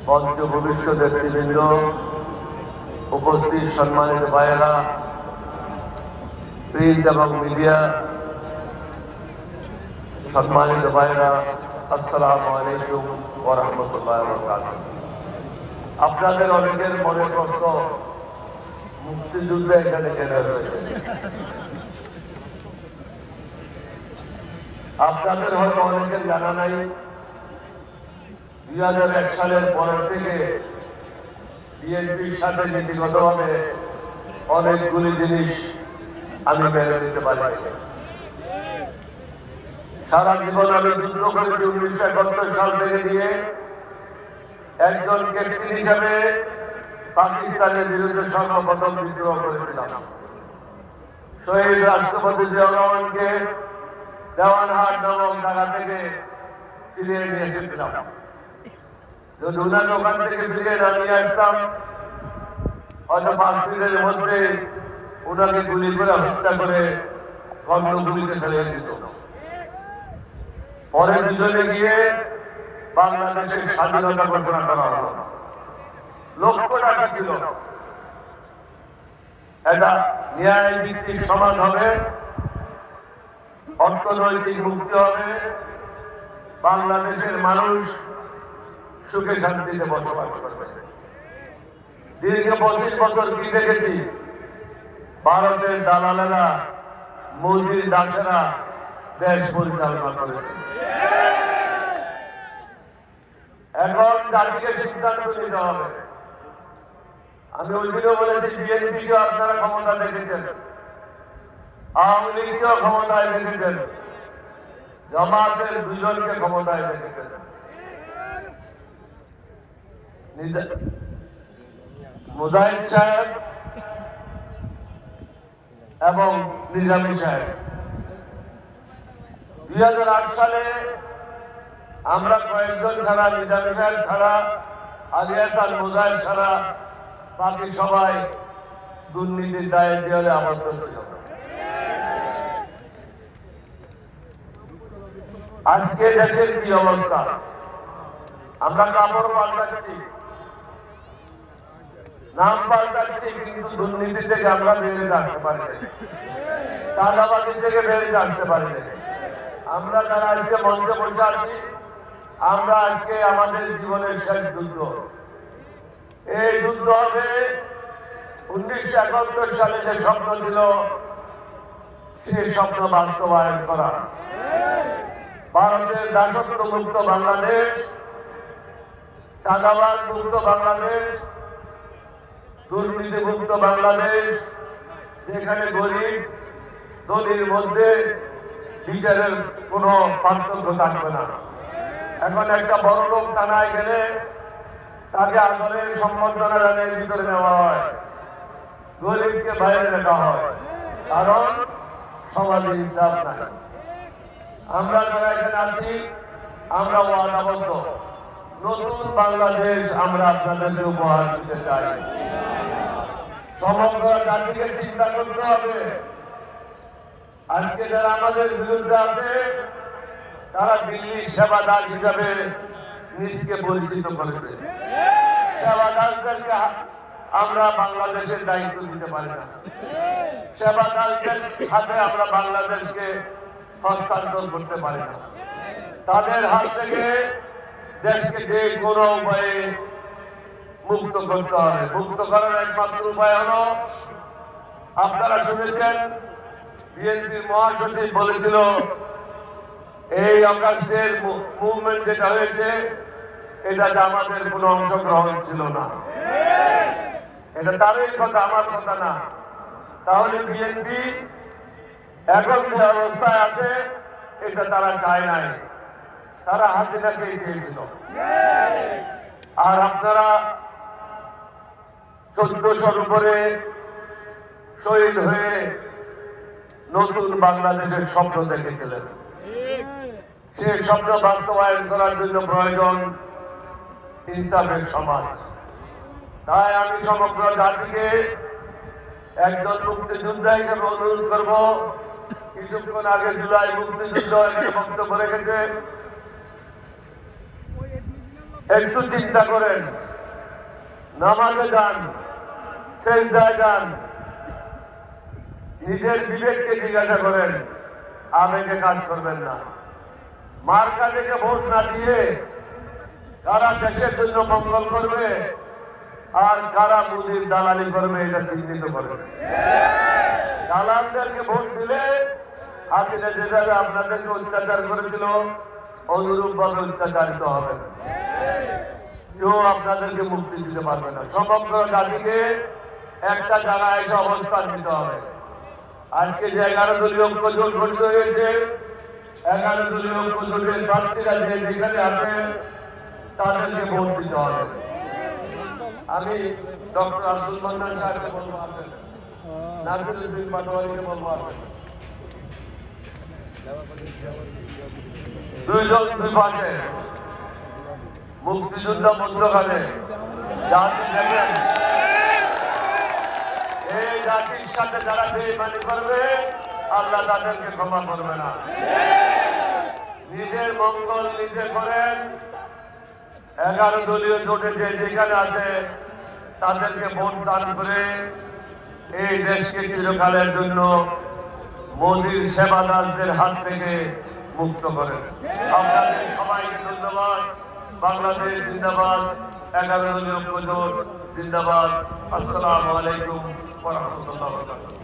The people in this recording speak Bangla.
মঞ্চ ভবিষ্যৎ নেতৃবৃন্দ, উপস্থিত সম্মানিত ভাইয়েরা, প্রিন্ট এবং মিডিয়া সম্মানিত ভাইয়েরা, আসসালামু আলাইকুম ওয়া রাহমাতুল্লাহি ওয়া বারাকাতুহু। আপনাদের অনেকের মনে প্রশ্ন, মুক্তিযুদ্ধে এখানে কেন হয়েছে? আপনাদের হয়তো অনেকের জানা নাই, 2001 সালের পরের থেকে বিএনপির সাথে নীতিগতভাবে অনেকগুলি জিনিস আমি মেনে নিতে পারি। সারা জীবন আমি যুদ্ধ করেছি 1971 সাল থেকে নিয়ে একজন ক্যাপ্টেন হিসাবে পাকিস্তানের বিরুদ্ধে সর্বপ্রথম বিদ্রোহ করেছিলাম। শহীদ রাষ্ট্রপতি জিয়াউর রহমানকে দেওয়ানহাট নামক জায়গা থেকে ফিরিয়ে নিয়ে এসেছিলাম। যদি উনাকে ওখান থেকে ফিরে না নিয়ে আসতাম, হয়তো 5 মিনিটের মধ্যে উনাকে গুলি করে হত্যা করে গণগুলিতে ফেলে দিত। পরে দুজনে গিয়ে বাংলাদেশের স্বাধীনতা ঘোষণা করা হলো। লক্ষ্যটা কি ছিল? এটা ন্যায় ভিত্তিক সমাজ হবে, অর্থনৈতিক মুক্তি হবে, বাংলাদেশের মানুষ সুখে শান্তিতে বসবাস করবে। দীর্ঘ 25 বছর কি দেখেছি? ভারতের দালালেরা, মুরগির দাসেরা দেশ পরিচালনা করেছে। এখন জাতিকে সিদ্ধান্ত নিতে হবে। আমি ওই দিনও বলেছি, বিএনপিকে আপনারা ক্ষমতা দেখেছেন, আওয়ামী লীগকেও ক্ষমতায় দেখেছেন, জামাতের দুজনকে ক্ষমতায় দেখেছেন। মুজাহিদ সাহেব এবং নিজামী সাহেব 2008 সালে আমরা কয়েকজন ছাড়া, নিজামী সাহেব ছাড়া, আলী হাসান, মুজাহিদ ছাড়া বাকি সবাই দুর্নীতির দায়ে জেলে আবদ্ধ ছিল। আজকে দেশের কি অবস্থা? আমরা কাপড় পাল্টাচ্ছি, নাম পাল্টাচ্ছি, কিন্তু দুর্নীতি থেকে আমরা বেরিয়ে আসতে পারি, চাঁদাবাজি থেকে বেরিয়ে আসতে পারি। আমরা যারা আজকে মঞ্চে বসে আছি, আমরা আজকে আমাদের জীবনের শেষ যুদ্ধ। এই যুদ্ধ হবে 1971 সালে যে স্বপ্ন ছিল, সেই স্বপ্ন বাস্তবায়ন করা। ভারতের দাসত্ব মুক্ত বাংলাদেশ, চাঁদাবাজ মুক্ত বাংলাদেশ, দুর্নীতি মুক্ত বাংলাদেশ, যেখানে গরিব ধনীর মধ্যে বিচারের কোন পার্থক্য থাকবে না। এখন একটা বড় লোক থানায় গেলে তাকে আদরের সম্বর্ধনা জানিয়ে ভিতরে নেওয়া হয়, গরিবকে বাইরে রাখা হয়, কারণ সমাজের হিসাব নাই। আমরা যারা এখানে আছি, আমরা ওয়াদাবদ্ধ, নতুন বাংলাদেশ আমরা আপনাদেরকে উপহার দিতে চাই। সমগ্র জাতিকে চিন্তা করতে হবে। আজকে যারা আমাদের বিরুদ্ধে আছে, তারা দিল্লির সেবাদাস হিসাবে নিজকে পরিচিত করেছে। সেবাদাসদেরকে আমরা বাংলাদেশের দায়িত্ব দিতে পারি না। সেবাদাসদের হাতে আমরা বাংলাদেশকে হস্তান্তর করতে পারি না। তাদের হাত থেকে দেশকে যে কোনো উপায়ে মুক্ত করতে হবে। মুক্ত করার একমাত্র উপায় হলো, আপনারা শুনেছেন বিএনপির মহাসচিব বলেছিল, এই অগাস্টের মুভমেন্ট যেটা হয়েছে, এটাতে আমাদের কোনো অংশগ্রহণ ছিল না। এটা তারই কথা, আমার কথা না। তাহলে বিএনপি এখন যে অবস্থায় আছে, এটা তারা চায় নাই, তারা হাসিনাকেই চেয়েছিল। আর আপনারা 1400-র উপরে শহীদ হয়ে নতুন বাংলাদেশের স্বপ্ন দেখেছিলেন। সেই স্বপ্ন বাস্তবায়ন করার জন্য প্রয়োজন ইনসাফের সমাজ। তাই আমি সমগ্র জাতিকে একজন মুক্তিযোদ্ধা হিসেবে অনুরোধ করবো, কিছুক্ষণ আগে জুলাই মুক্তিযুদ্ধ বক্তব্য রেখেছে, একটু চিন্তা করেন, নামাজে যান, সেজদায় যান, নিজের বিবেককে জিজ্ঞাসা করেন, আবেগে কাজ করবেন না। মার্কা থেকে ভোট না দিয়ে কারা দেশের জন্য মঙ্গল করবে আর কারা মুদির দালালি করবে এটা চিহ্নিত করবে। দালালদেরকে ভোট দিলে হাসিনা যেভাবে আপনাদেরকে অত্যাচার করেছিল অনুরূপ ভাবে অত্যাচারিত হবে, কেউ আপনাদেরকে মুক্তি দিতে পারবে না। সমগ্র জাতিকে একটা জায়গায় এসে অবস্থান দিতে হবে। আজকে যে 11 দলীয় ঐক্য জোট গঠিত হয়েছে, 11 দলীয় ঐক্য জোটের প্রার্থীরা যে যেখানে আছেন তাদেরকে ভোট দিতে হবে। আমি ডক্টর আব্দুল মান্নান সাহেবকে বলবো আছেন, নাসিরুদ্দিন পাটোয়ারিকে বলবো আছেন, দুইজন দুই পাশে মুক্তিযুদ্ধ মধ্যখানে জাতি দেখেন, এই জাতির সাথে যারা বেইমানি করবে আল্লাহ তাদেরকে ক্ষমা করবে না। নিজের মঙ্গল নিজে করেন। 11 দলীয় জোটে যে যেখানে আছে তাদেরকে ভোট দান করে এই দেশকে চিরকালের জন্য মোদীর সেবাদাসদের হাত থেকে মুক্ত করেন। আপনাদের সবাইকে ধন্যবাদ। বাংলাদেশ জিন্দাবাদ, 11 দলীয় ঐক্য জোট জিন্দাবাদ। আসসালামু আলাইকুম ওয়া রাহমাতুল্লাহি ওয়া বারাকাতুহু।